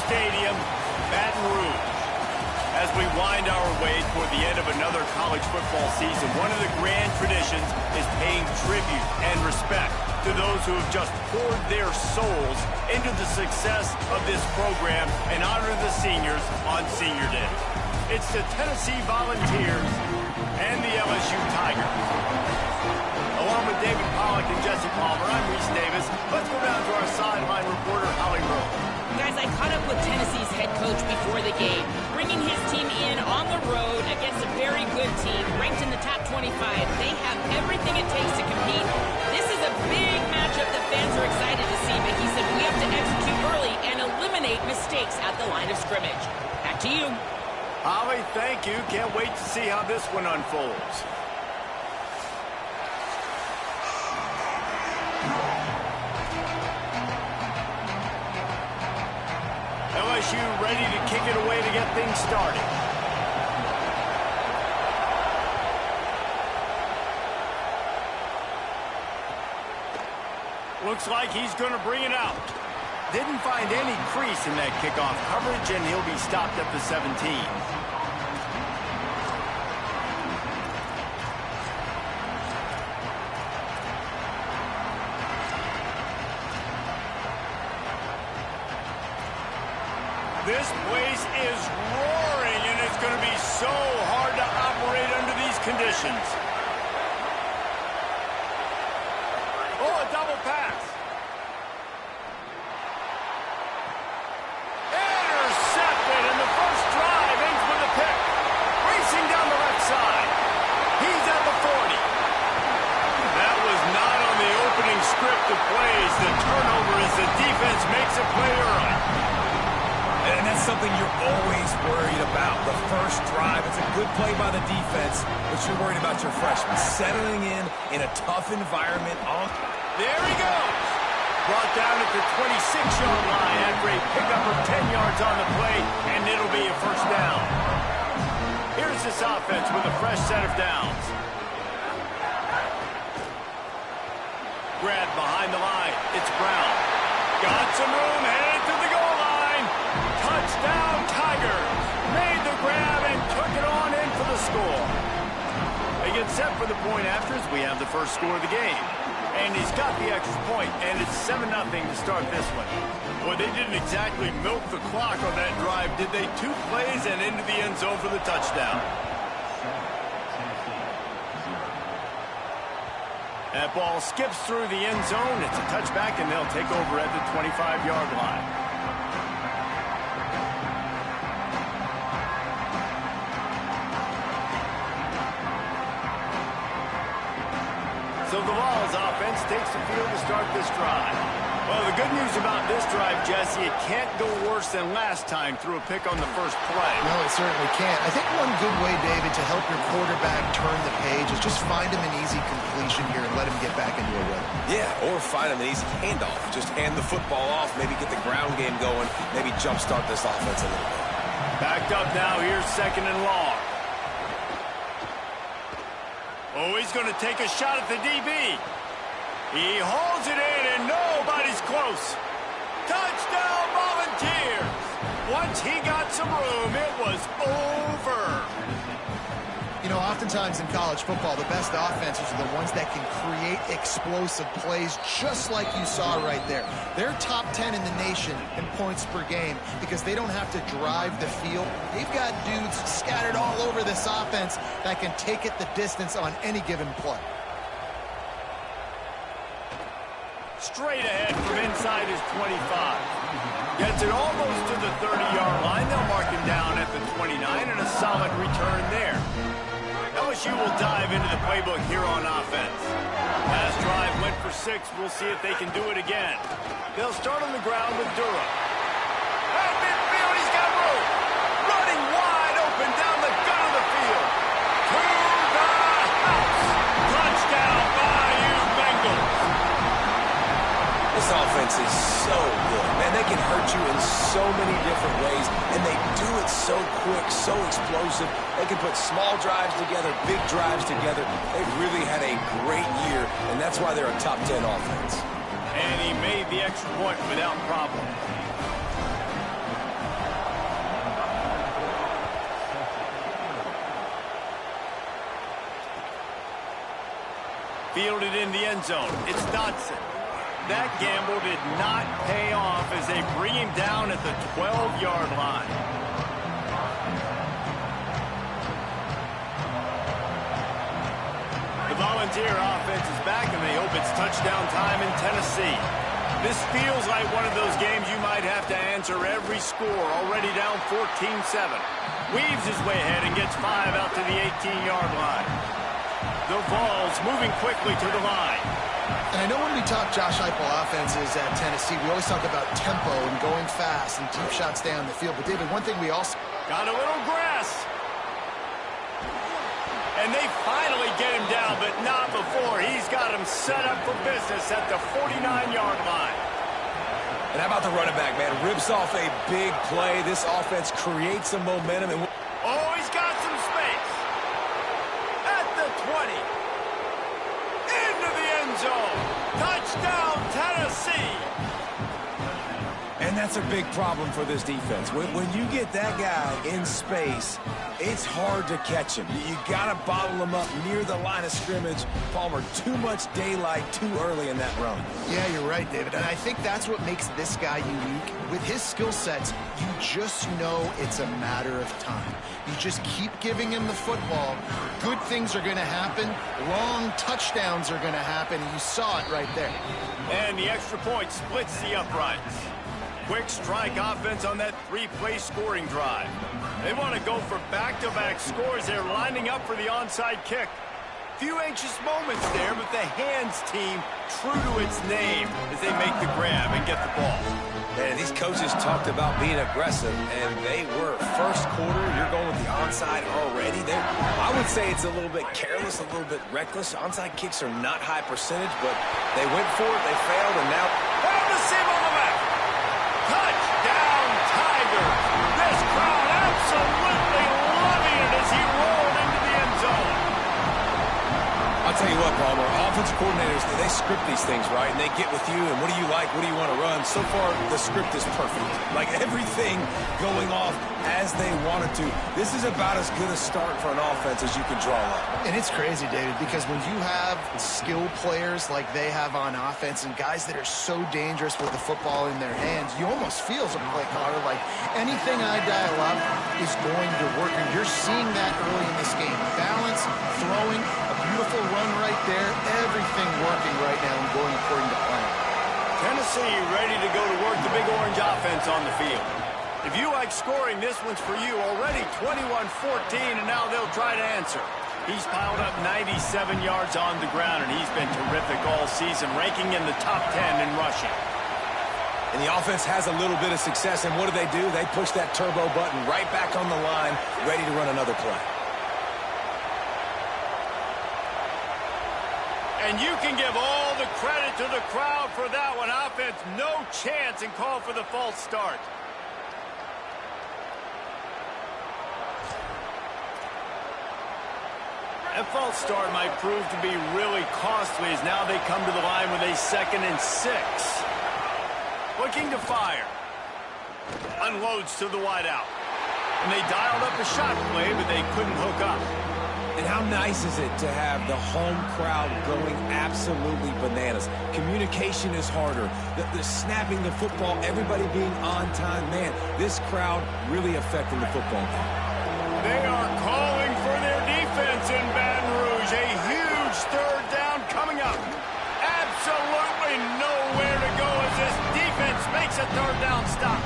Stadium, Baton Rouge. As we wind our way toward the end of another college football season, one of the grand traditions is paying tribute and respect to those who have just poured their souls into the success of this program and honor the seniors on Senior Day. It's the Tennessee Volunteers and the LSU Tigers. Along with David Pollack and Jesse Palmer, I'm Reese Davis. Let's go down to our sideline reporter, Holly Rowe. Guys, I caught up with Tennessee's head coach before the game, bringing his team in on the road against a very good team, ranked in the top 25. They have everything it takes to compete. This is a big matchup that fans are excited to see, but he said we have to execute early and eliminate mistakes at the line of scrimmage. Back to you. Holly, thank you. Can't wait to see how this one unfolds. LSU ready to kick it away to get things started. Looks like he's going to bring it out. Didn't find any crease in that kickoff coverage, and he'll be stopped at the 17. This place is roaring, and it's going to be so hard to operate under these conditions. Oh, a double pass. Intercepted, and the first drive ends with a pick. Racing down the left side. He's at the 40. That was not on the opening script of plays. The turnover as the defense makes a play early. And that's something you're always worried about. The first drive, it's a good play by the defense, but you're worried about your freshmen settling in a tough environment. There he goes. Brought down at the 26-yard line after a pickup of 10 yards on the play, and it'll be a first down. Here's this offense with a fresh set of downs. Grab behind the line. It's Brown. Got some room, headed to the goal line. Touchdown, Tigers. Made the grab and took it on in for the score. They get set for the point after as we have the first score of the game. And he's got the extra point, and it's 7-0 to start this one. Boy, they didn't exactly milk the clock on that drive, did they? 2 plays and into the end zone for the touchdown. That ball skips through the end zone. It's a touchback, and they'll take over at the 25-yard line. So the Vols offense takes the field to start this drive. Well, the good news about this drive, Jesse, it can't go worse than last time through a pick on the first play. No, it certainly can't. I think one good way, David, to help your quarterback turn the page is just find him an easy completion here and let him get back into a rhythm. Yeah, or find him an easy handoff. Just hand the football off, maybe get the ground game going, maybe jumpstart this offense a little bit. Backed up now, here's 2nd and long. Oh, he's going to take a shot at the DB. He holds it in, and nobody's close. Touchdown, Volunteers. Once he got some room, it was over. You know, oftentimes in college football, the best offenses are the ones that can create explosive plays just like you saw right there. They're top 10 in the nation in points per game because they don't have to drive the field. They've got dudes scattered all over this offense that can take it the distance on any given play. Straight ahead from inside his 25. Gets it almost to the 30-yard line. They'll mark him down at the 29, and a solid return there. LSU will dive into the playbook here on offense. Last drive went for 6. We'll see if they can do it again. They'll start on the ground with Durham. At midfield, he's got room. Running wide open down the gut of the field. To the house. Touchdown, Bayou Bengals. This offense is so good. Man, they can hurt you in so many different ways, and they do it so quick, so explosive. They can put small drives together, big drives together. They've really had a great year, and that's why they're a top 10 offense. And he made the extra point without problem. Fielded in the end zone. It's Dotson. That gamble did not pay off as they bring him down at the 12-yard line. The Volunteer offense is back, and they hope it's touchdown time in Tennessee. This feels like one of those games you might have to answer every score, already down 14-7. Weaves his way ahead and gets 5 out to the 18-yard line. The Vols moving quickly to the line. And I know when we talk Josh Heupel offenses at Tennessee, we always talk about tempo and going fast and deep shots down the field. But, David, one thing we also... Got a little grass. And they finally get him down, but not before. He's got him set up for business at the 49-yard line. And how about the running back, man? Rips off a big play. This offense creates some momentum. And oh, he's got some space. At the 20. Into the end zone. Touchdown, Tennessee. And that's a big problem for this defense. When you get that guy in space, it's hard to catch him. You got to bottle him up near the line of scrimmage. Palmer, too much daylight too early in that run. Yeah, you're right, David. And I think that's what makes this guy unique. With his skill sets, you just know it's a matter of time. You just keep giving him the football. Good things are going to happen. Long touchdowns are going to happen. You saw it right there. And the extra point splits the uprights. Quick strike offense on that 3-play scoring drive. They want to go for back-to-back scores. They're lining up for the onside kick. Few anxious moments there, but the hands team true to its name as they make the grab and get the ball. And these coaches talked about being aggressive, and they were. First quarter, you're going with the onside already. I would say it's a little bit careless, a little bit reckless. Onside kicks are not high percentage, but they went for it, they failed, and now... Oh, the seam on the left! Touchdown, Tigers! This crowd absolutely loving it as he rolled into the end zone. I'll tell you what, Palmer, offensive coordinators, they script these things, right? And they get with you, and what do you like? What do you want to run? So far, the script is perfect. Like everything going off as they wanted to. This is about as good a start for an offense as you can draw up. And it's crazy, David, because when you have skill players like they have on offense and guys that are so dangerous with the football in their hands, you almost feel as a play caller like anything I dial up is going to work. And you're seeing that early in this game. Balance, throwing, a beautiful run right there, everything working right now and going according to plan. Tennessee ready to go to work the Big Orange offense on the field. If you like scoring, this one's for you. Already 21-14, and now they'll try to answer. He's piled up 97 yards on the ground, and he's been terrific all season, ranking in the top 10 in rushing. And the offense has a little bit of success, and what do? They push that turbo button right back on the line, ready to run another play. And you can give all the credit to the crowd for that one. Offense, no chance, and call for the false start. That false start might prove to be really costly as now they come to the line with a 2nd and 6. Looking to fire. Unloads to the wideout. And they dialed up a shot play, but they couldn't hook up. And how nice is it to have the home crowd going absolutely bananas? Communication is harder. The snapping the football, everybody being on time. Man, this crowd really affecting the football game. They are calling for their defense in Baton Rouge. A huge 3rd down coming up. Absolutely nowhere to go as this defense makes a 3rd down stop.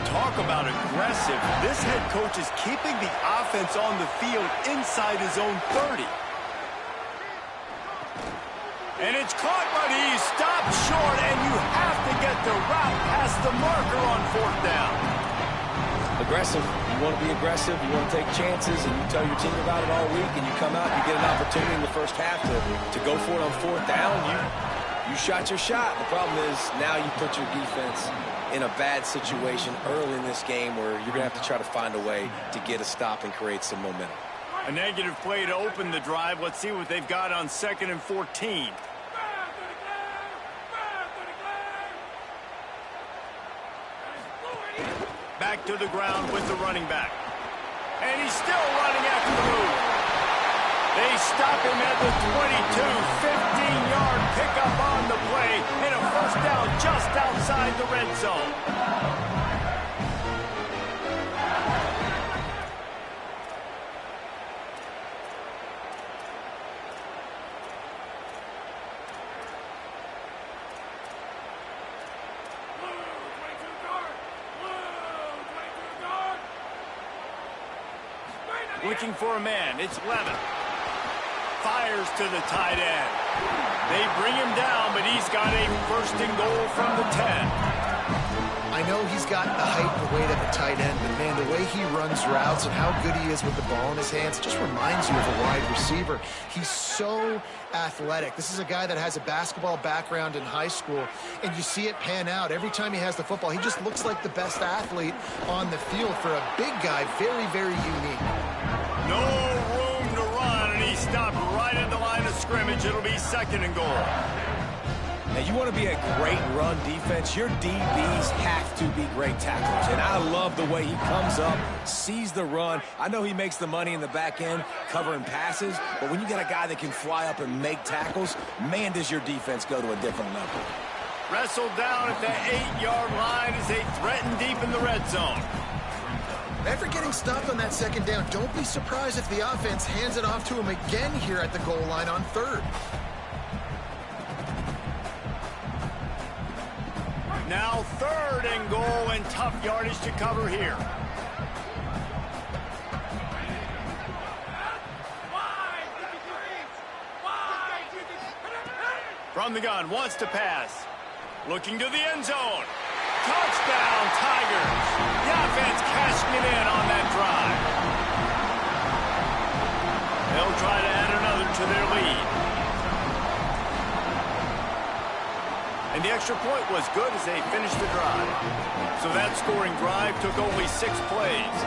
Talk about aggressive. This head coach is keeping the offense on the field inside his own 30. And it's caught, but he's stopped short, and you have to get the route past the marker on 4th down. Aggressive. You want to be aggressive. You want to take chances, and you tell your team about it all week, and you come out, you get an opportunity in the first half to go for it on 4th down. You shot your shot. The problem is now you put your defense in a bad situation early in this game where you're going to have to try to find a way to get a stop and create some momentum. A negative play to open the drive. Let's see what they've got on 2nd and 14. Back to the ground with the running back. And he's still running after the move. They stop him at the 22, 15-yard pickup on the play, and a first down just outside the red zone. Looking for a man. It's Levin. Fires to the tight end. They bring him down, but he's got a first and goal from the 10. I know he's got the height and the weight at the tight end, but man, the way he runs routes and how good he is with the ball in his hands just reminds you of a wide receiver. He's so athletic. This is a guy that has a basketball background in high school, and you see it pan out. Every time he has the football, he just looks like the best athlete on the field. For a big guy, very, very unique. No room to run, and he stopped right at the line of scrimmage. It'll be second and goal. Now, you want to be a great run defense, your DBs have to be great tacklers. And I love the way he comes up, sees the run. I know he makes the money in the back end covering passes, but when you got a guy that can fly up and make tackles, man, does your defense go to a different level. Wrestled down at the 8-yard line as they threaten deep in the red zone. After getting stopped on that second down, don't be surprised if the offense hands it off to him again here at the goal line on third. Now third and goal, and tough yardage to cover here. From the gun, wants to pass. Looking to the end zone. Touchdown, Tigers. The offense cashing it in on that drive. They'll try to add another to their lead. And the extra point was good as they finished the drive. So that scoring drive took only 6 plays.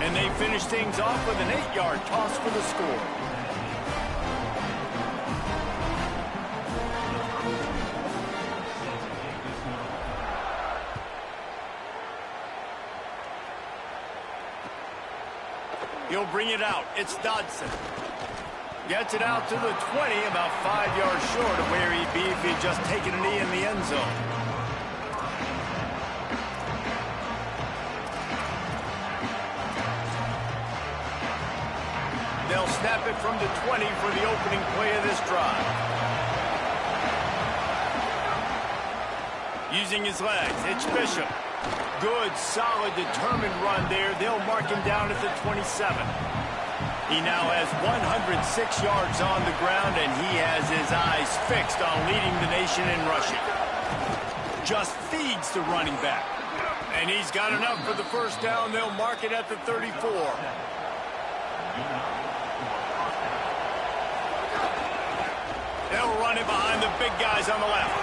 And they finished things off with an 8-yard toss for the score. He'll bring it out. It's Dodson. Gets it out to the 20, about 5 yards short of where he'd be if he'd just taken a knee in the end zone. They'll snap it from the 20 for the opening play of this drive. Using his legs, it's Bishop. Good, solid, determined run there. They'll mark him down at the 27. He now has 106 yards on the ground, and he has his eyes fixed on leading the nation in rushing. Just feeds the running back. And he's got enough for the first down. They'll mark it at the 34. They'll run it behind the big guys on the left.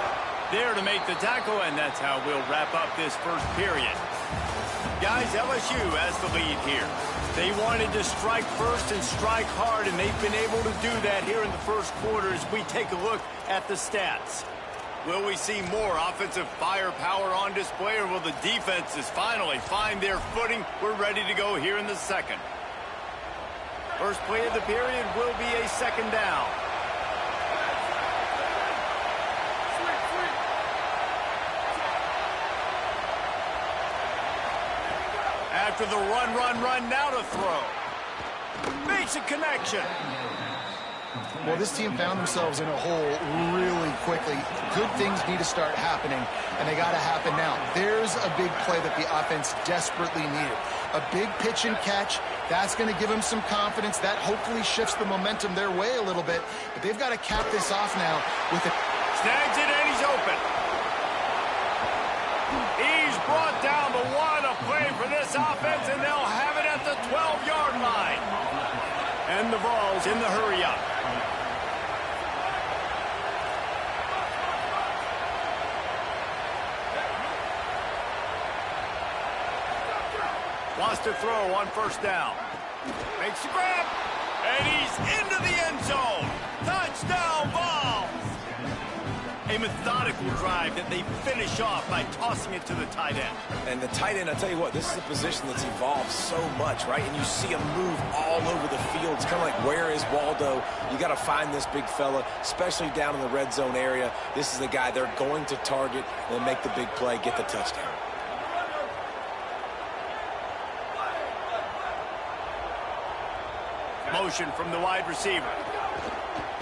There to make the tackle, and that's how we'll wrap up this first period. Guys, LSU has the lead here. They wanted to strike first and strike hard, and they've been able to do that here in the first quarter as we take a look at the stats. Will we see more offensive firepower on display, or will the defenses finally find their footing? We're ready to go here in the second. First play of the period will be a second down. After the run, now to throw. Makes a connection. Well, this team found themselves in a hole really quickly. Good things need to start happening, and they got to happen now. There's a big play that the offense desperately needed. A big pitch and catch. That's going to give them some confidence. That hopefully shifts the momentum their way a little bit. But they've got to cap this off now with a... Snags it, and he's open. He's brought down the one, a play for this offense, and they'll have it at the 12-yard line. And the ball's in the hurry-up. Wants to throw on first down. Makes a grab, and he's into the end zone. Touchdown, Vols! A methodical drive that they finish off by tossing it to the tight end. And the tight end, I'll tell you what, this is a position that's evolved so much, right? And you see him move all over the field. It's kind of like, where is Waldo? You got to find this big fella, especially down in the red zone area. This is the guy they're going to target and make the big play, get the touchdown. Motion from the wide receiver.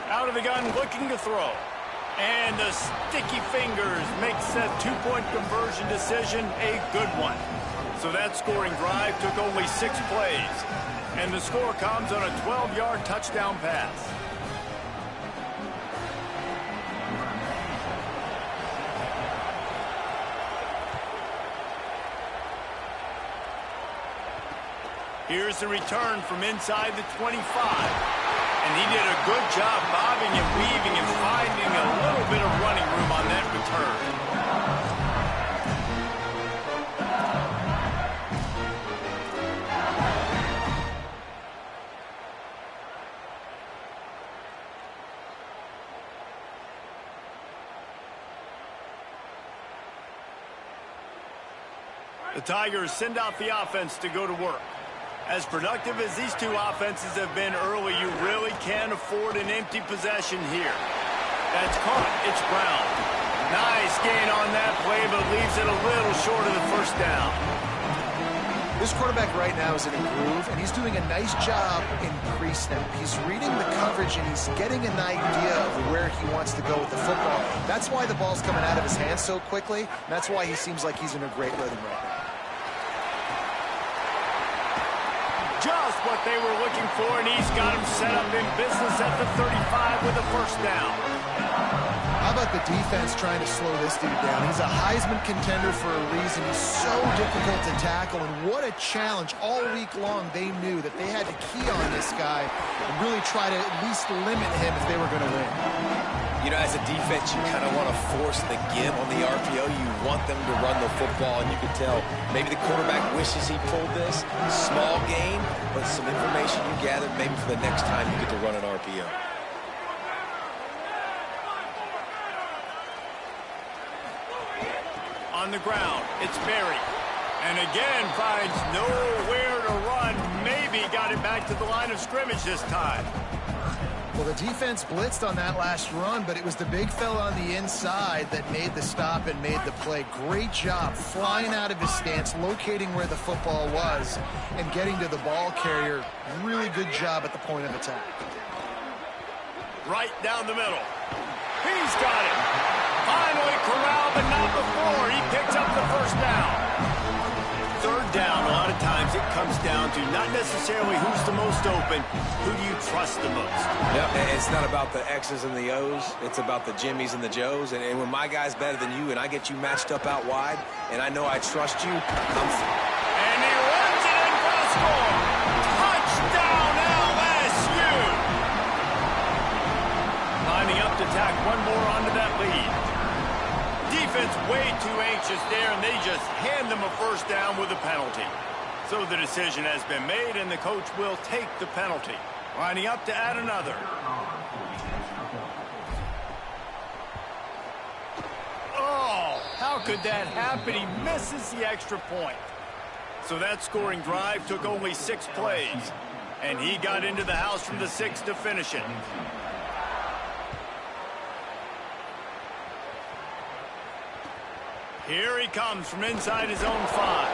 Out of the gun, looking to throw. And the sticky fingers makes that two-point conversion decision a good one. So that scoring drive took only 6 plays. And the score comes on a 12-yard touchdown pass. Here's the return from inside the 25. And he did a good job bobbing and weaving and finding a little bit of running room on that return. The Tigers send out the offense to go to work. As productive as these two offenses have been early, you really can't afford an empty possession here. That's caught. It's Brown. Nice gain on that play, but leaves it a little short of the first down. This quarterback right now is in a groove, and he's doing a nice job in pre-snap. He's reading the coverage, and he's getting an idea of where he wants to go with the football. That's why the ball's coming out of his hands so quickly, and that's why he seems like he's in a great rhythm right now. Just what they were looking for, and he's got him set up in business at the 35 with a first down. How about the defense trying to slow this dude down? He's a Heisman contender for a reason. He's so difficult to tackle, and what a challenge. All week long, they knew that they had to key on this guy and really try to at least limit him if they were going to win. You know, as a defense, you kind of want to force the give on the RPO. You want them to run the football, and you can tell maybe the quarterback wishes he pulled this. Small gain, but some information you gathered maybe for the next time you get to run an RPO. On the ground, it's Berry. And again, finds nowhere to run. Maybe got it back to the line of scrimmage this time. Well, the defense blitzed on that last run, but it was the big fella on the inside that made the stop and made the play. Great job flying out of his stance, locating where the football was, and getting to the ball carrier. Really good job at the point of attack. Right down the middle. He's got it. Finally corralled, but not before. He picks up the first down. Third down, a lot of times it comes down to not necessarily who's the most open, who do you trust the most? Yep, it's not about the X's and the O's. It's about the Jimmys and the Joes. And when my guy's better than you and I get you matched up out wide, and I know I trust you, And he runs it in for the score. Touchdown, LSU! Lining up to tack one more onto that lead. Defense way too anxious there, and they just hand them a first down with a penalty. So the decision has been made, and the coach will take the penalty. Lining up to add another. Oh, how could that happen? He misses the extra point. So that scoring drive took only 6 plays, and he got into the house from the 6 to finish it. Here he comes from inside his own 5.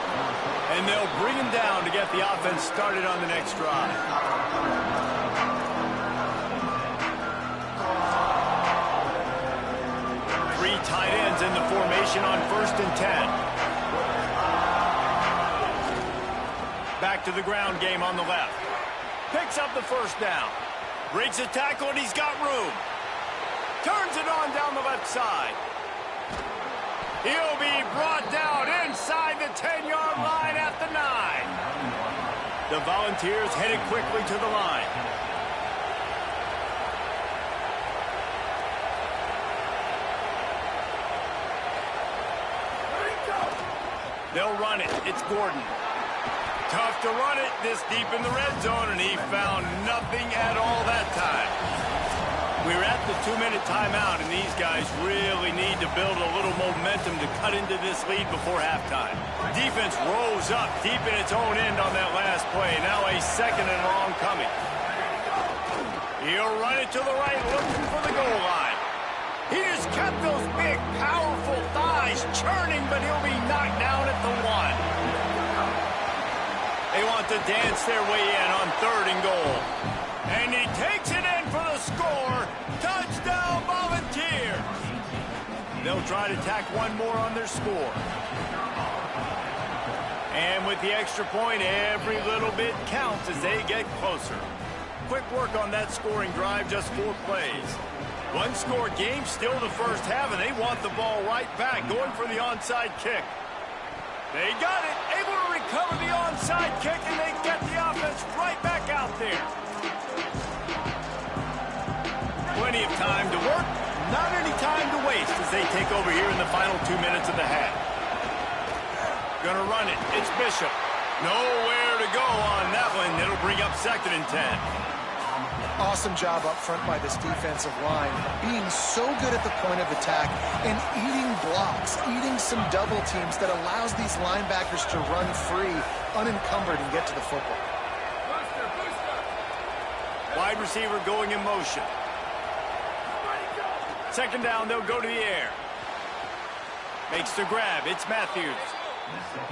And they'll bring him down to get the offense started on the next drive. Three tight ends in the formation on 1st and 10. Back to the ground game on the left. Picks up the first down. Breaks a tackle, and he's got room. Turns it on down the left side. He'll be brought down inside the 10-yard line at the 9. The Volunteers headed quickly to the line. They'll run it. It's Gordon. Tough to run it this deep in the red zone, and he found nothing at all that time. We're at the 2-minute timeout, and these guys really need to build a little momentum to cut into this lead before halftime. Defense rose up deep in its own end on that last play. Now a second and long coming. He'll run it to the right, looking for the goal line. He just kept those big, powerful thighs churning, but he'll be knocked down at the 1. They want to dance their way in on 3rd and goal. And he takes it in for the score. Touchdown, Volunteers. They'll try to tack one more on their score. And with the extra point, every little bit counts as they get closer. Quick work on that scoring drive, just 4 plays. One-score game, still the first half, and they want the ball right back, going for the onside kick. They got it, able to recover the onside kick, and they get the offense right back out there. Plenty of time to work, not any time to waste as they take over here in the final 2 minutes of the half. Gonna run it, it's Bishop. Nowhere to go on that one. It'll bring up 2nd and 10. Awesome job up front by this defensive line, being so good at the point of attack and eating blocks, eating some double teams that allows these linebackers to run free, unencumbered, and get to the football. Wide receiver going in motion. 2nd down, they'll go to the air. Makes the grab, it's Matthews.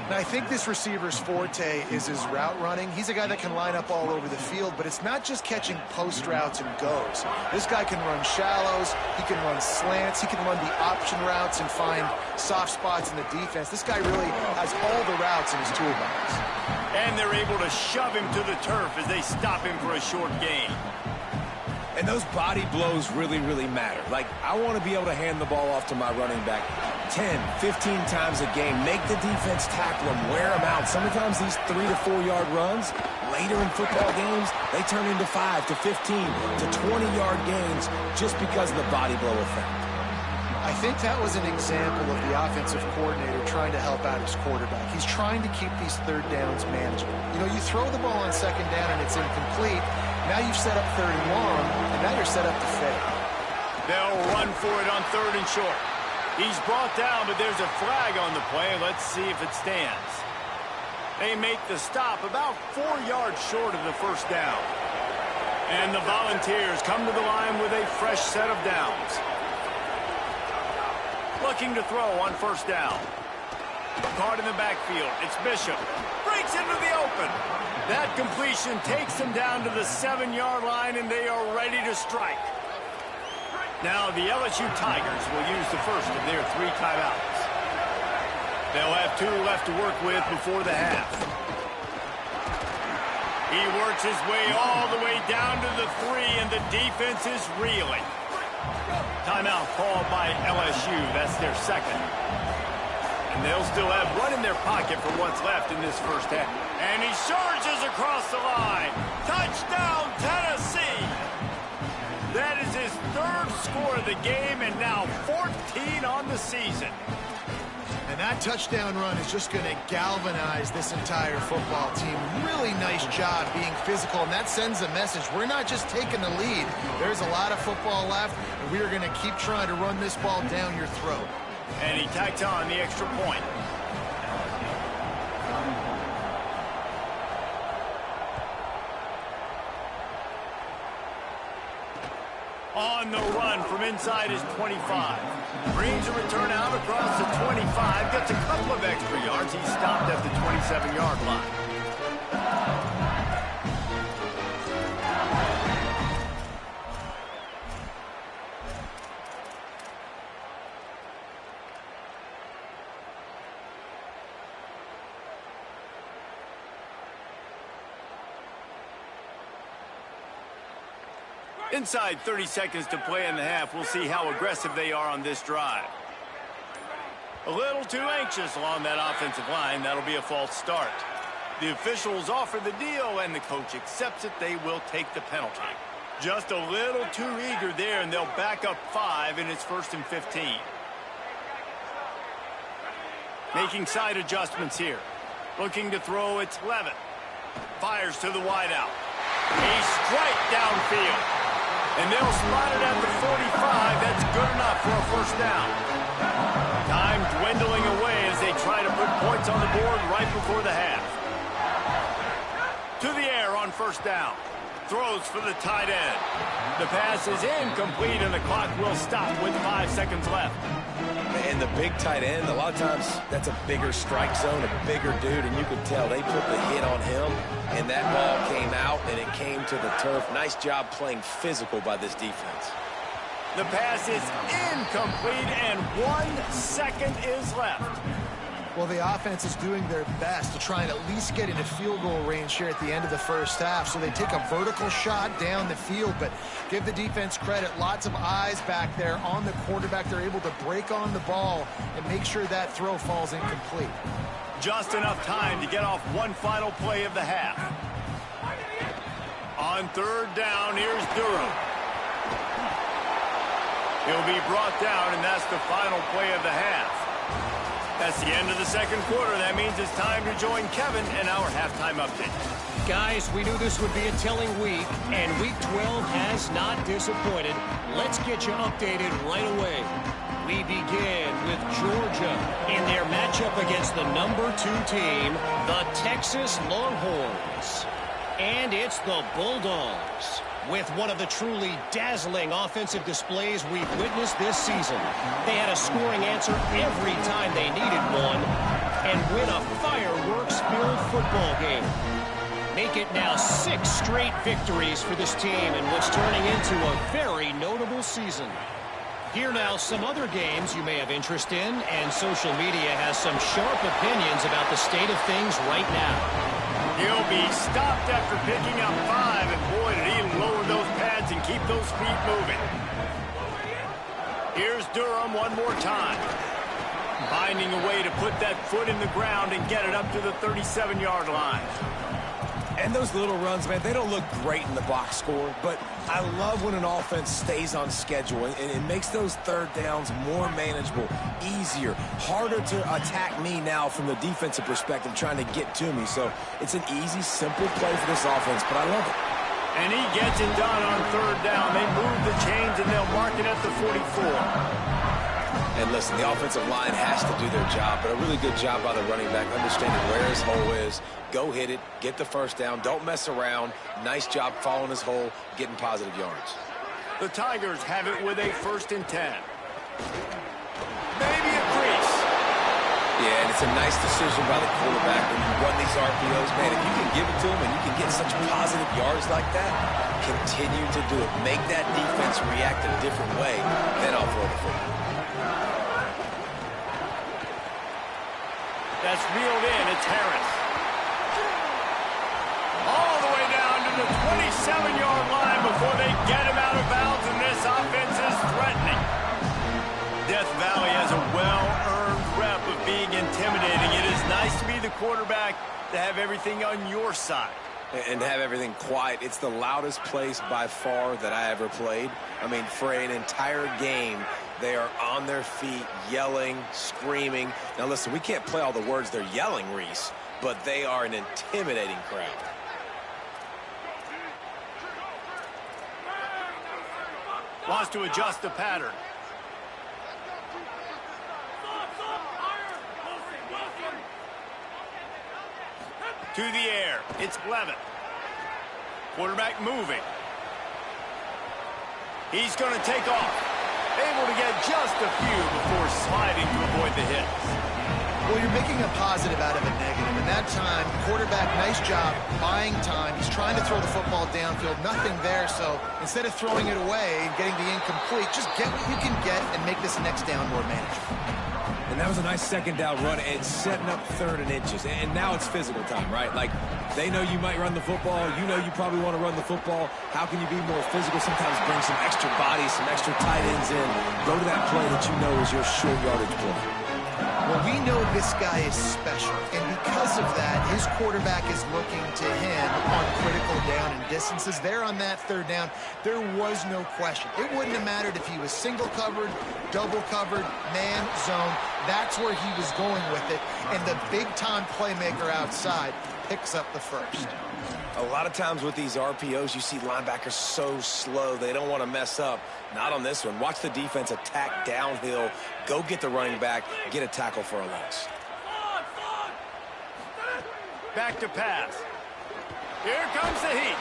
Now, I think this receiver's forte is his route running. He's a guy that can line up all over the field, but it's not just catching post routes and goes. This guy can run shallows, he can run slants, he can run the option routes and find soft spots in the defense. This guy really has all the routes in his toolbox. And they're able to shove him to the turf as they stop him for a short gain. And those body blows really, really matter. Like, I want to be able to hand the ball off to my running back 10, 15 times a game. Make the defense tackle him, wear him out. Sometimes these 3 to 4 yard runs, later in football games, they turn into 5 to 15 to 20-yard gains just because of the body blow effect. I think that was an example of the offensive coordinator trying to help out his quarterback. He's trying to keep these 3rd downs manageable. You know, you throw the ball on 2nd down and it's incomplete. Now you've set up 3rd and long, and now you're set up to fail. They'll run for it on 3rd and short. He's brought down, but there's a flag on the play. Let's see if it stands. They make the stop about 4 yards short of the 1st down. And the Volunteers come to the line with a fresh set of downs. Looking to throw on 1st down. Caught in the backfield. It's Bishop. Breaks into the open. That completion takes them down to the 7-yard line, and they are ready to strike. Now the LSU Tigers will use the first of their 3 timeouts. They'll have 2 left to work with before the half. He works his way all the way down to the 3, and the defense is reeling. Timeout called by LSU. That's their 2nd. And they'll still have one in their pocket for what's left in this first half. And he surges across the line. Touchdown, Tennessee! That is his 3rd score of the game, and now 14 on the season. And that touchdown run is just going to galvanize this entire football team. Really nice job being physical, and that sends a message. We're not just taking the lead. There's a lot of football left, and we are going to keep trying to run this ball down your throat. And he tacks on the extra point. On the run from inside his 25. Brings a return out across the 25. Gets a couple of extra yards. He's stopped at the 27-yard line. Inside 30 seconds to play in the half. We'll see how aggressive they are on this drive. A little too anxious along that offensive line. That'll be a false start. The officials offer the deal, and the coach accepts it. They will take the penalty. Just a little too eager there, and they'll back up 5, and it's 1st and 15. Making side adjustments here. Looking to throw, it's Levin. Fires to the wideout. A strike downfield. And they'll spot it at the 45. That's good enough for a first down. Time dwindling away as they try to put points on the board right before the half. To the air on first down. Throws for the tight end. The pass is incomplete, and the clock will stop with 5 seconds left. And the big tight end, a lot of times that's a bigger strike zone, a bigger dude, and you could tell they put the hit on him, and that ball came out, and it came to the turf. Nice job playing physical by this defense. The pass is incomplete, and 1 second is left. Well, the offense is doing their best to try and at least get into field goal range here at the end of the first half. So they take a vertical shot down the field, but give the defense credit. Lots of eyes back there on the quarterback. They're able to break on the ball and make sure that throw falls incomplete. Just enough time to get off one final play of the half. On third down, here's Durham. He'll be brought down, and that's the final play of the half. That's the end of the second quarter. That means it's time to join Kevin in our halftime update. Guys, we knew this would be a telling week, and Week 12 has not disappointed. Let's get you updated right away. We begin with Georgia in their matchup against the number 2 team, the Texas Longhorns. And it's the Bulldogs, with one of the truly dazzling offensive displays we've witnessed this season. They had a scoring answer every time they needed one and win a fireworks-filled football game. Make it now 6 straight victories for this team in what's turning into a very notable season. Here now some other games you may have interest in, and social media has some sharp opinions about the state of things right now. He'll be stopped after picking up 5, and boy, did he lower those pads and keep those feet moving. Here's Durham one more time. Finding a way to put that foot in the ground and get it up to the 37-yard line. And those little runs, man, they don't look great in the box score, but I love when an offense stays on schedule, and it makes those third downs more manageable, easier, harder to attack me now from the defensive perspective trying to get to me. So it's an easy, simple play for this offense, but I love it. And he gets it done on third down. They move the chains, and they'll mark it at the 44. And listen, the offensive line has to do their job, but a really good job by the running back, understanding where his hole is. Go hit it, get the first down, don't mess around. Nice job following his hole, getting positive yards. The Tigers have it with a 1st and 10. Maybe a crease. Yeah, and it's a nice decision by the quarterback when you run these RPOs. Man, if you can give it to him and you can get such positive yards like that, continue to do it. Make that defense react a different way, then I'll throw the football. That's reeled in. It's Harris. All the way down to the 27-yard line before they get him out of bounds, and this offense is threatening. Death Valley has a well-earned rep of being intimidating. It is nice to be the quarterback, to have everything on your side. And have everything quiet. It's the loudest place by far that I ever played. I mean, for an entire game, they are on their feet, yelling, screaming. Now, listen, we can't play all the words they're yelling, Reese, but they are an intimidating crowd. Wants to adjust the pattern. To the air. It's Levitt. Quarterback moving. He's going to take off. Able to get just a few before sliding to avoid the hits. Well, you're making a positive out of a negative. And that time, quarterback, nice job, buying time. He's trying to throw the football downfield. Nothing there, so instead of throwing it away and getting the incomplete, just get what you can get and make this next down more manageable. And that was a nice second down run and setting up 3rd and inches. And now it's physical time, right? Like, they know you might run the football. You know you probably want to run the football. How can you be more physical? Sometimes bring some extra bodies, some extra tight ends in. Go to that play that you know is your short yardage play. Well, we know this guy is special, and because of that, his quarterback is looking to him on critical down and distances. There on that 3rd down, there was no question. It wouldn't have mattered if he was single covered, double covered, man, zone. That's where he was going with it, and the big-time playmaker outside picks up the first. A lot of times with these RPOs, you see linebackers so slow, they don't want to mess up. Not on this one. Watch the defense attack downhill, go get the running back, get a tackle for a loss. Back to pass. Here comes the heat.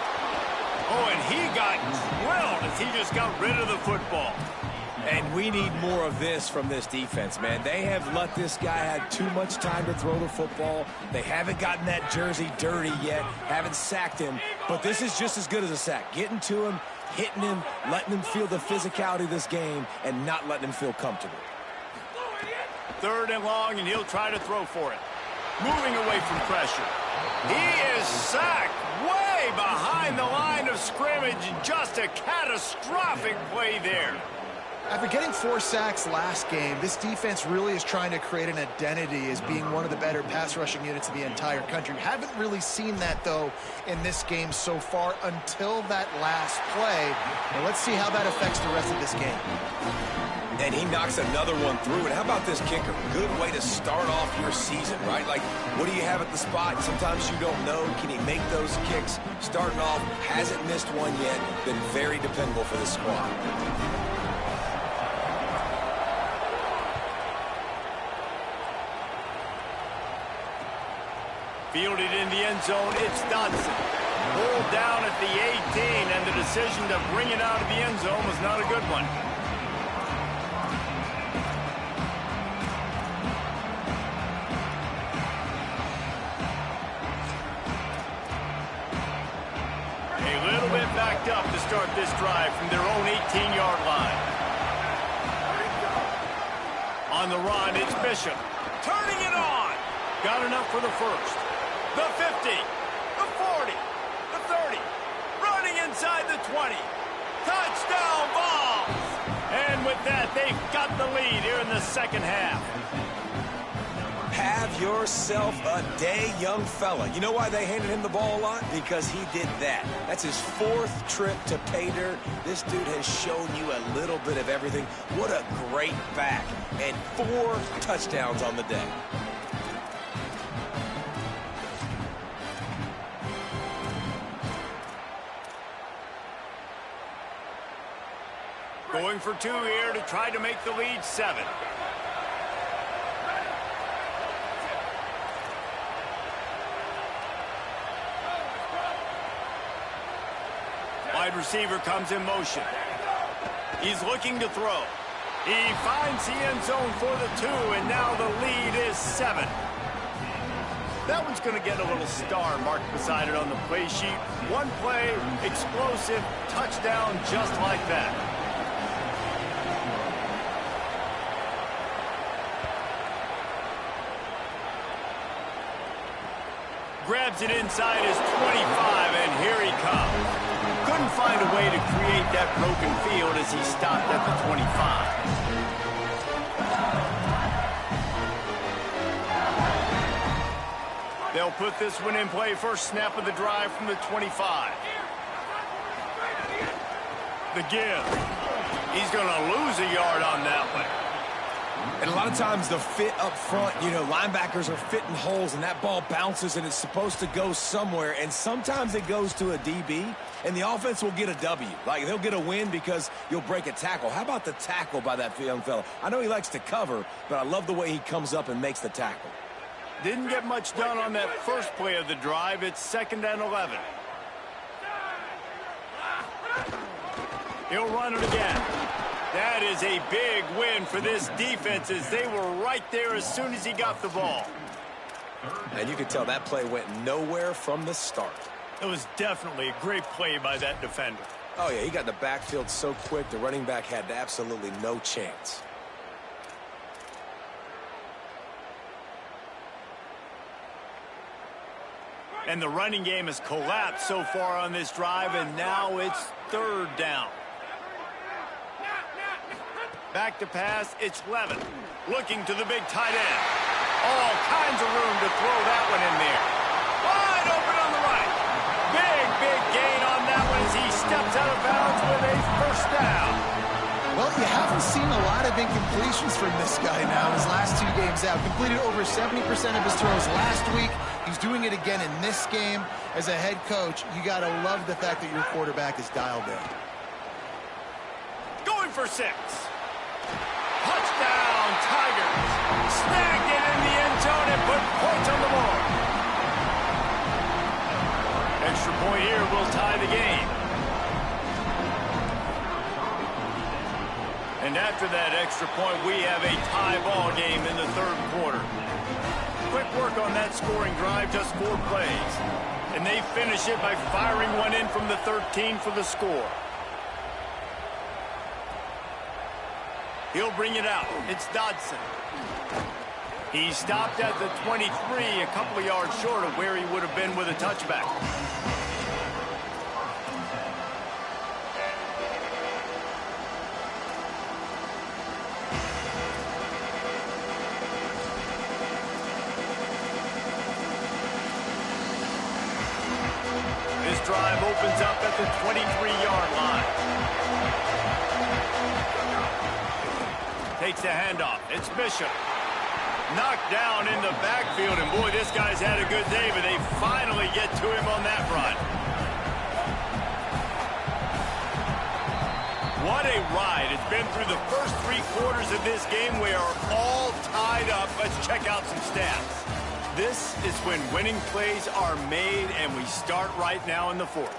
Oh, and he got drilled as he just got rid of the football. And we need more of this from this defense, man. They have let this guy have too much time to throw the football. They haven't gotten that jersey dirty yet, haven't sacked him. But this is just as good as a sack. Getting to him, hitting him, letting him feel the physicality of this game, and not letting him feel comfortable. 3rd and long, and he'll try to throw for it. Moving away from pressure. He is sacked way behind the line of scrimmage. Just a catastrophic play there. After getting 4 sacks last game, this defense really is trying to create an identity as being one of the better pass rushing units in the entire country. Haven't really seen that, though, in this game so far until that last play. And let's see how that affects the rest of this game. And he knocks another one through. And how about this kicker? Good way to start off your season, right? Like, what do you have at the spot? Sometimes you don't know. Can he make those kicks? Starting off, hasn't missed one yet. Been very dependable for this squad. Fielded in the end zone, it's Dotson. Pulled down at the 18, and the decision to bring it out of the end zone was not a good one. A little bit backed up to start this drive from their own 18-yard line. On the run, it's Bishop. Turning it on. Got enough for the first. The 50, the 40, the 30, running inside the 20. Touchdown ball! And with that, they've got the lead here in the second half. Have yourself a day, young fella. You know why they handed him the ball a lot? Because he did that. That's his 4th trip to pay dirt. This dude has shown you a little bit of everything. What a great back. And 4 touchdowns on the day. Going for 2 here to try to make the lead 7. Wide receiver comes in motion. He's looking to throw. He finds the end zone for the 2, and now the lead is 7. That one's going to get a little star marked beside it on the play sheet. One play, explosive, touchdown just like that. Grabs it inside his 25, and here he comes. Couldn't find a way to create that broken field as he stopped at the 25. They'll put this one in play. First snap of the drive from the 25. The give. He's going to lose a yard on that one. And a lot of times the fit up front, you know, linebackers are fitting holes and that ball bounces and it's supposed to go somewhere. And sometimes it goes to a DB and the offense will get a W. Like they'll get a win because you'll break a tackle. How about the tackle by that young fella? I know he likes to cover, but I love the way he comes up and makes the tackle. Didn't get much done on that first play of the drive. It's 2nd and 11. He'll run it again. That is a big win for this defense as they were right there as soon as he got the ball. And you can tell that play went nowhere from the start. It was definitely a great play by that defender. Oh, yeah, he got in the backfield so quick, the running back had absolutely no chance. And the running game has collapsed so far on this drive, and now it's 3rd down. Back to pass, it's Levin. Looking to the big tight end. All kinds of room to throw that one in there. Wide open on the right. Big gain on that one as he steps out of bounds with a first down. Well, you haven't seen a lot of incompletions from this guy now in his last 2 game comes out. Completed over 70% of his throws last week. He's doing it again in this game. As a head coach, you got to love the fact that your quarterback is dialed in. Going for 6. Touchdown, Tigers. Snagged it in the end zone and put points on the board. Extra point here will tie the game. And after that extra point, we have a tie ball game in the third quarter. Quick work on that scoring drive, just 4 plays. And they finish it by firing one in from the 13 for the score. He'll bring it out. It's Dodson. He stopped at the 23, a couple of yards short of where he would have been with a touchback. This drive opens up at the 23-yard line. Takes the handoff. It's Bishop. Knocked down in the backfield, and boy, this guy's had a good day, but they finally get to him on that run. What a ride. It's been through the first 3 quarters of this game. We are all tied up. Let's check out some stats. This is when winning plays are made, and we start right now in the 4th.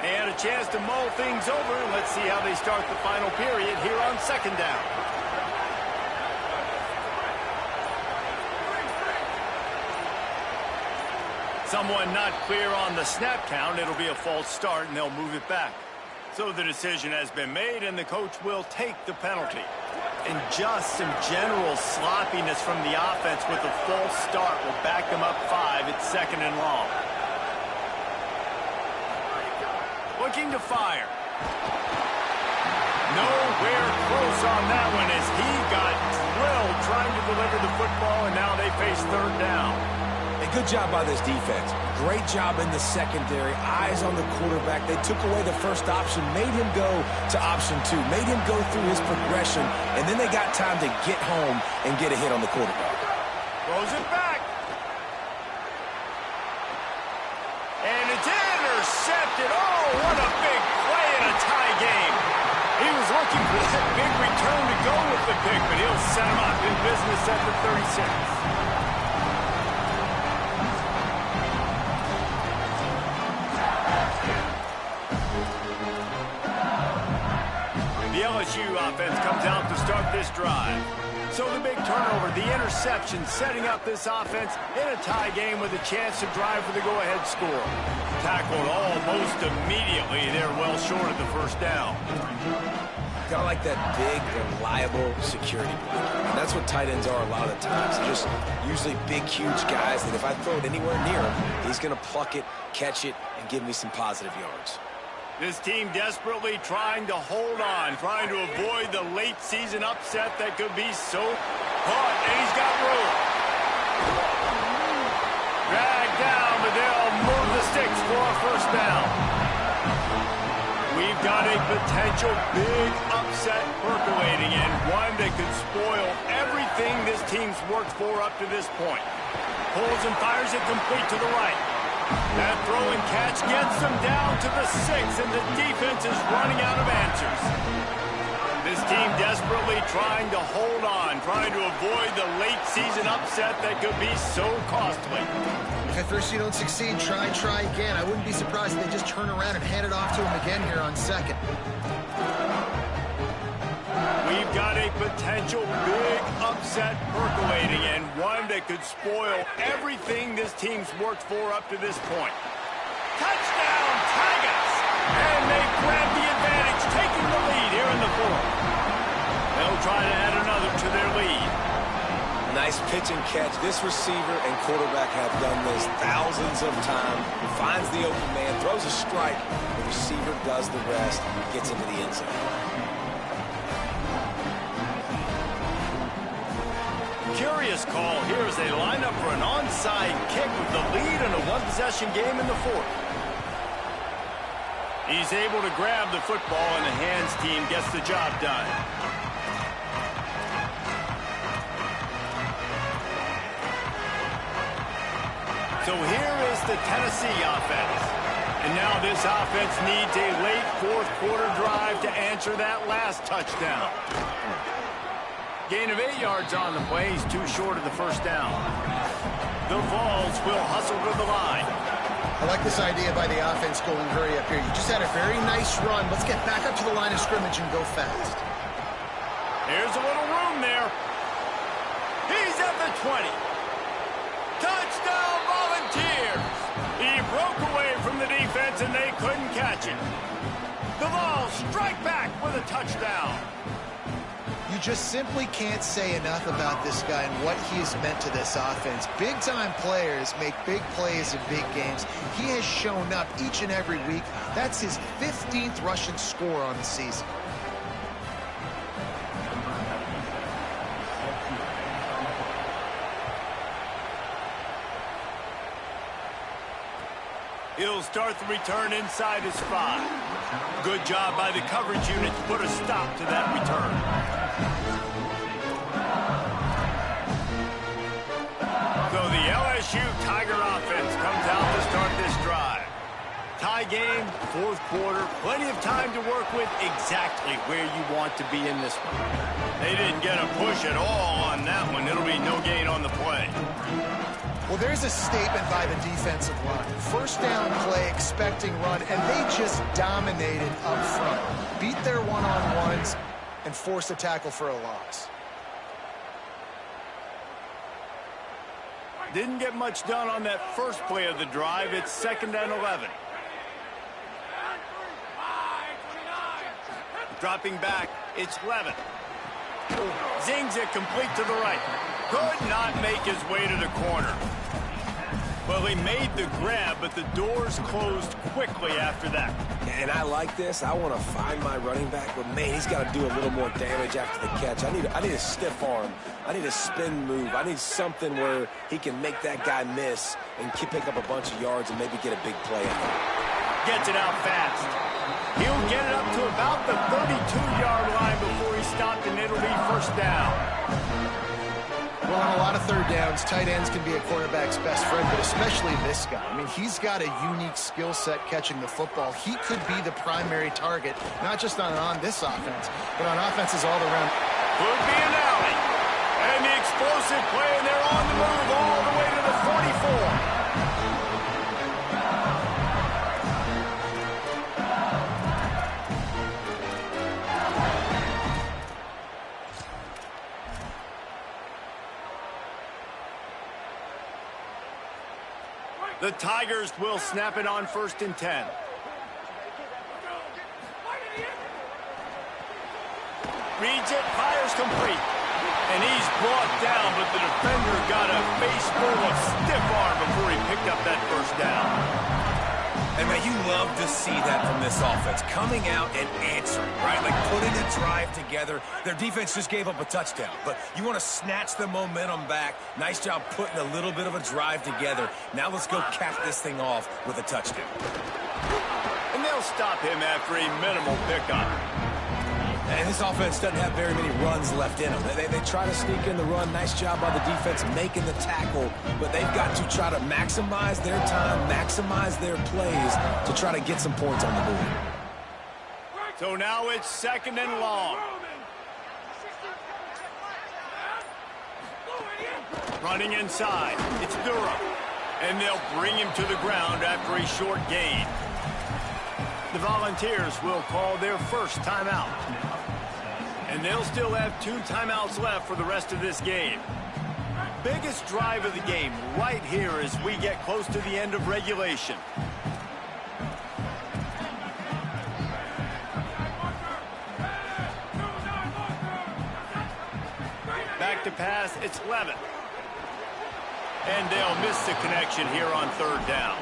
And a chance to mull things over. Let's see how they start the final period here on 2nd down. Someone not clear on the snap count. It'll be a false start, and they'll move it back. So the decision has been made, and the coach will take the penalty. And just some general sloppiness from the offense with a false start will back them up 5. It's 2nd and long. Looking to fire. Nowhere close on that one as he got drilled trying to deliver the football, and now they face 3rd down. A good job by this defense. Great job in the secondary. Eyes on the quarterback. They took away the first option, made him go to option 2, made him go through his progression, and then they got time to get home and get a hit on the quarterback. Throws it back. And it's intercepted. Oh, what a big play in a tie game. He was looking for that big return to go with the pick, but he'll set him up in business at the 36. The LSU offense comes out to start this drive. So the big turnover, the interception, setting up this offense in a tie game with a chance to drive for the go-ahead score. Tackled almost immediately. They're well short of the 1st down. Kind of like that big, reliable security blanket. And that's what tight ends are a lot of the times. They're just usually big, huge guys that if I throw it anywhere near him, he's going to pluck it, catch it, and give me some positive yards. This team desperately trying to hold on, trying to avoid the late season upset that could be so hard. And he's got room. Dragged down, but they'll move the sticks for a 1st down. We've got a potential big upset percolating, and one that could spoil everything this team's worked for up to this point. Pulls and fires it complete to the right. That throw and catch gets them down to the 6, and the defense is running out of answers. This team desperately trying to hold on, trying to avoid the late season upset that could be so costly. At first you don't succeed, try again. I wouldn't be surprised if they just turn around and hand it off to him again here on 2nd. We've got a potential big upset percolating, and one that could spoil everything this team's worked for up to this point. Touchdown, Tigers! And they grab the advantage, taking the lead here in the 4th. They'll try to add another to their lead. Nice pitch and catch. This receiver and quarterback have done this thousands of times. Finds the open man, throws a strike. The receiver does the rest, gets into the end zone. Curious call here as they line up for an onside kick with the lead in a one-possession game in the 4th. He's able to grab the football, and the hands team gets the job done. So here is the Tennessee offense. And now this offense needs a late fourth-quarter drive to answer that last touchdown. Gain of 8 yards on the play. He's too short of the first down. The Vols will hustle to the line. I like this idea by the offense going hurry up here. You just had a very nice run. Let's get back up to the line of scrimmage and go fast. Here's a little room there. He's at the 20. Touchdown, Volunteers! He broke away from the defense, and they couldn't catch him. The Vols strike back with a touchdown. You just simply can't say enough about this guy and what he has meant to this offense. Big-time players make big plays in big games. He has shown up each and every week. That's his 15th rushing score on the season. He'll start the return inside his 5. Good job by the coverage unit to put a stop to that return. So the LSU Tiger offense comes out to start this drive. Tie game, fourth quarter, plenty of time to work with, exactly where you want to be in this one. They didn't get a push at all on that one. It'll be no gain on the play. Well, there's a statement by the defensive line. First down play, expecting run, and they just dominated up front. Beat their one-on-ones and forced a tackle for a loss. Didn't get much done on that first play of the drive. It's 2nd and 11. Dropping back, it's Levin. Zings it complete to the right. Could not make his way to the corner. Well, he made the grab, but the doors closed quickly after that. And I like this. I want to find my running back, but man, he's got to do a little more damage after the catch. I need a stiff arm. I need a spin move. I need something where he can make that guy miss and pick up a bunch of yards and maybe get a big play out of it. Gets it out fast. He'll get it up to about the 32-yard line before he's stopped, and it'll be first down. Well, on a lot of third downs, tight ends can be a quarterback's best friend, but especially this guy. I mean, he's got a unique skill set catching the football. He could be the primary target, not just on this offense, but on offenses all around. Could be an alley. And the explosive play, and they're on the move all the way to the 44. The Tigers will snap it on 1st and 10. Reads it, fires complete. And he's brought down, but the defender got a face full of stiff arm before he picked up that first down. And, man, you love to see that from this offense, coming out and answering, right? Like putting a drive together. Their defense just gave up a touchdown, but you want to snatch the momentum back. Nice job putting a little bit of a drive together. Now let's go cap this thing off with a touchdown. And they'll stop him after a minimal pickup. And this offense doesn't have very many runs left in them. They try to sneak in the run. Nice job by the defense making the tackle, but they've got to try to maximize their time, maximize their plays to try to get some points on the board. So now it's 2nd and long. Running inside, it's Durham. And they'll bring him to the ground after a short gain. The Volunteers will call their first timeout. And they'll still have 2 timeouts left for the rest of this game. Biggest drive of the game right here as we get close to the end of regulation. Back to pass, it's Levin. And they'll miss the connection here on 3rd down.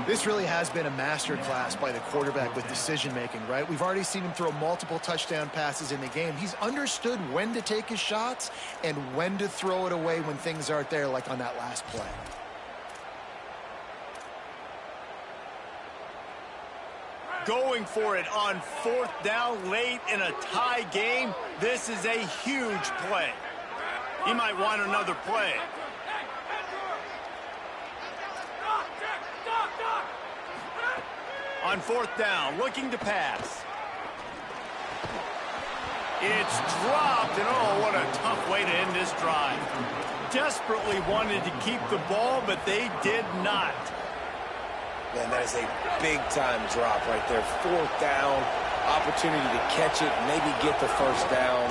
This really has been a master class by the quarterback with decision-making, right? We've already seen him throw multiple touchdown passes in the game. He's understood when to take his shots and when to throw it away when things aren't there, like on that last play. going for it on 4th down late in a tie game. This is a huge play. He might want another play. On 4th down, looking to pass. It's dropped, and oh, what a tough way to end this drive. Desperately wanted to keep the ball, but they did not. Man, that is a big-time drop right there. 4th down, opportunity to catch it, maybe get the 1st down.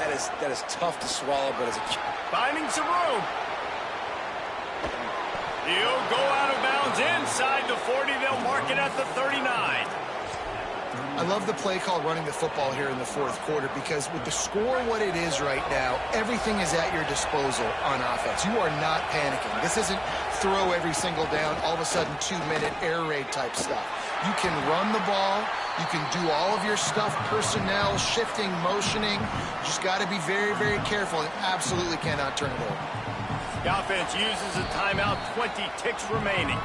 That is tough to swallow, but it's a... Finding some room. He'll go out of bounds inside the 40. They'll mark it at the 39. I love the play call running the football here in the 4th quarter because with the score what it is right now, everything is at your disposal on offense. You are not panicking. This isn't throw every single down, all of a sudden 2-minute air raid type stuff. You can run the ball. You can do all of your stuff, personnel, shifting, motioning. You just got to be very, very careful and absolutely cannot turn it over. The offense uses a timeout, 20 ticks remaining.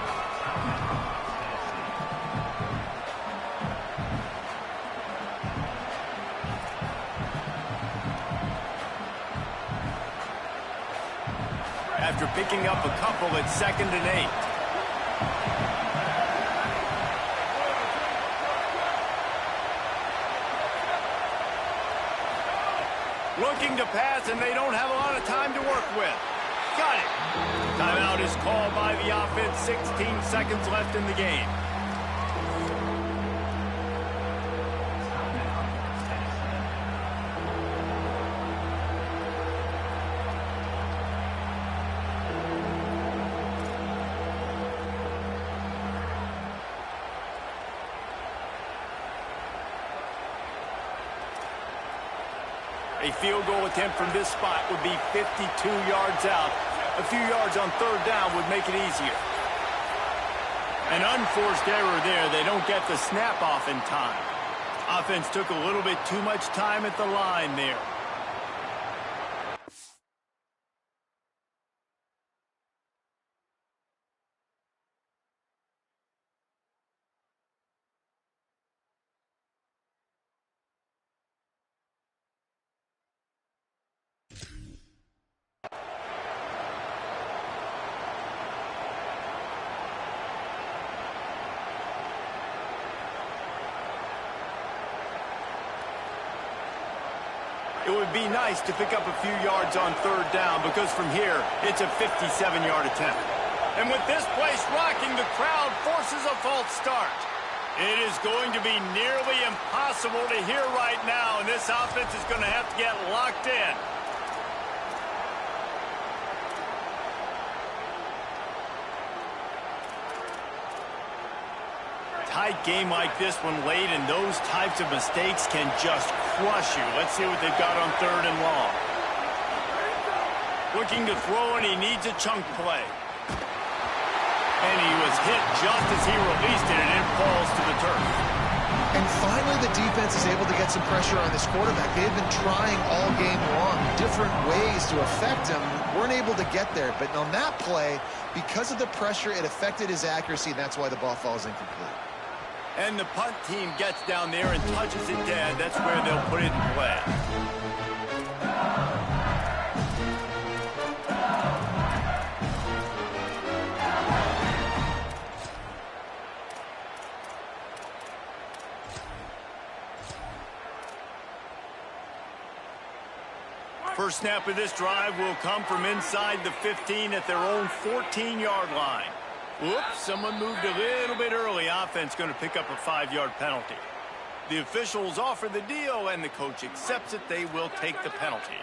After picking up a couple, it's 2nd and 8. Looking to pass, and they don't have a lot of time to work with. Got it. Timeout is called by the offense. 16 seconds left in the game. A field goal attempt from this spot would be 52 yards out. A few yards on 3rd down would make it easier. An unforced error there. They don't get the snap off in time. Offense took a little bit too much time at the line there. It would be nice to pick up a few yards on 3rd down because from here, it's a 57-yard attempt. And with this place rocking, the crowd forces a false start. It is going to be nearly impossible to hear right now, and this offense is going to have to get locked in. Tight game like this one late, and those types of mistakes can just crush you. Let's see what they've got on 3rd and long. Looking to throw, and he needs a chunk play. And he was hit just as he released it, and it falls to the turf. And finally, the defense is able to get some pressure on this quarterback. They've been trying all game long, different ways to affect him. Weren't able to get there, but on that play, because of the pressure, it affected his accuracy, and that's why the ball falls incomplete. And the punt team gets down there and touches it dead. That's where they'll put it in play. First snap of this drive will come from inside the 15 at their own 14-yard line. Whoops, someone moved a little bit early. Offense going to pick up a 5-yard penalty. The officials offer the deal, and the coach accepts it. They will take the penalty.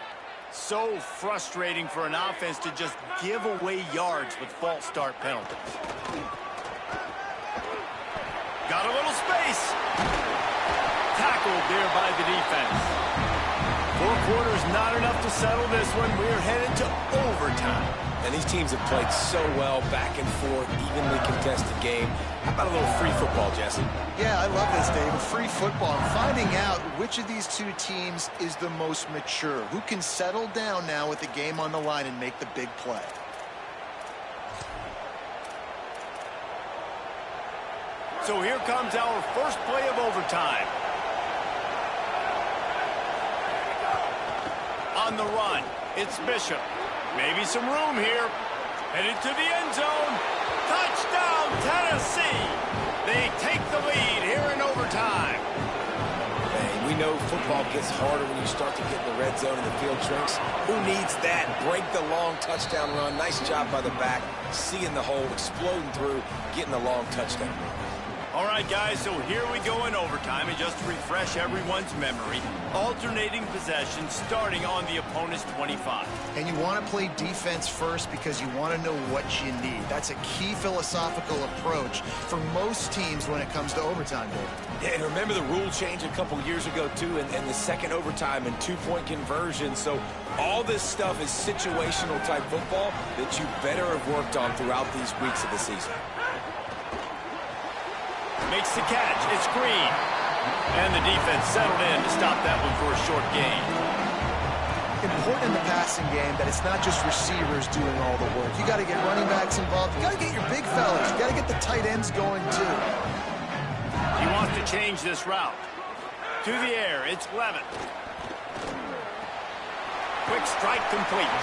So frustrating for an offense to just give away yards with false start penalties. Got a little space. Tackled there by the defense. 4 quarters, not enough to settle this one. We're headed to overtime. And these teams have played so well, back and forth, evenly contested game. How about a little free football, Jesse? Yeah, I love this, David. Free football. Finding out which of these two teams is the most mature. Who can settle down now with the game on the line and make the big play. so here comes our first play of overtime. On the run, it's Bishop. Maybe some room here. Headed to the end zone. Touchdown, Tennessee! They take the lead here in overtime. Man, we know football gets harder when you start to get in the red zone and the field shrinks. Who needs that? Break the long touchdown run. Nice job by the back. Seeing the hole, exploding through, getting the long touchdown run. All right, guys, so here we go in overtime, and just to refresh everyone's memory, alternating possession starting on the opponent's 25. And you want to play defense first because you want to know what you need. That's a key philosophical approach for most teams when it comes to overtime, David. Yeah, and remember the rule change a couple years ago, too, and the second overtime and two-point conversion. So all this stuff is situational type football that you better have worked on throughout these weeks of the season. Makes the catch. It's Green. And the defense settled in to stop that one for a short gain. Important in the passing game that it's not just receivers doing all the work. You got to get running backs involved. You got to get your big fellas. You got to get the tight ends going, too. He wants to change this route. To the air. It's Levitt. Quick strike complete.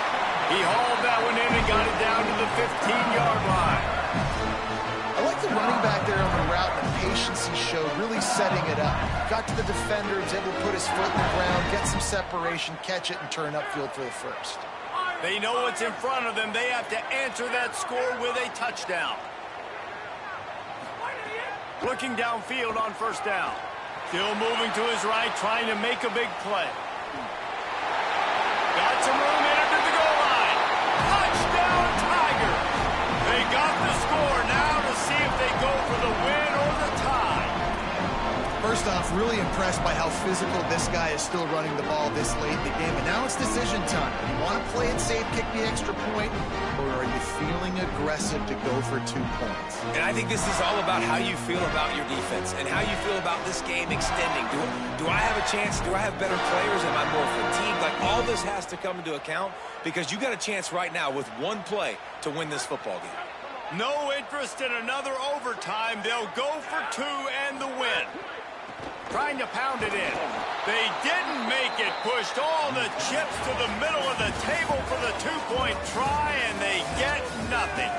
He hauled that one in and got it down to the 15-yard line. I like the running back there on the route and the patience he showed, really setting it up. Got to the defender, was able to put his foot in the ground, get some separation, catch it, and turn upfield for the first. They know what's in front of them. They have to answer that score with a touchdown. Looking downfield on first down. Still moving to his right, trying to make a big play. Got some room in under the goal line. Touchdown, Tiger! They got the score now to see if they go for the win or the tie. First off, really impressed by how physical this guy is still running the ball this late in the game. And now it's decision time. You want to play it safe, kick the extra point, or are you feeling aggressive to go for 2 points? And I think this is all about how you feel about your defense and how you feel about this game extending. Do I have a chance? Do I have better players? Am I more fatigued? Like, all this has to come into account because you got a chance right now with one play to win this football game. No interest in another overtime. They'll go for 2 and the win. Trying to pound it in. They didn't make it. Pushed all the chips to the middle of the table for the 2-point try, and they get nothing.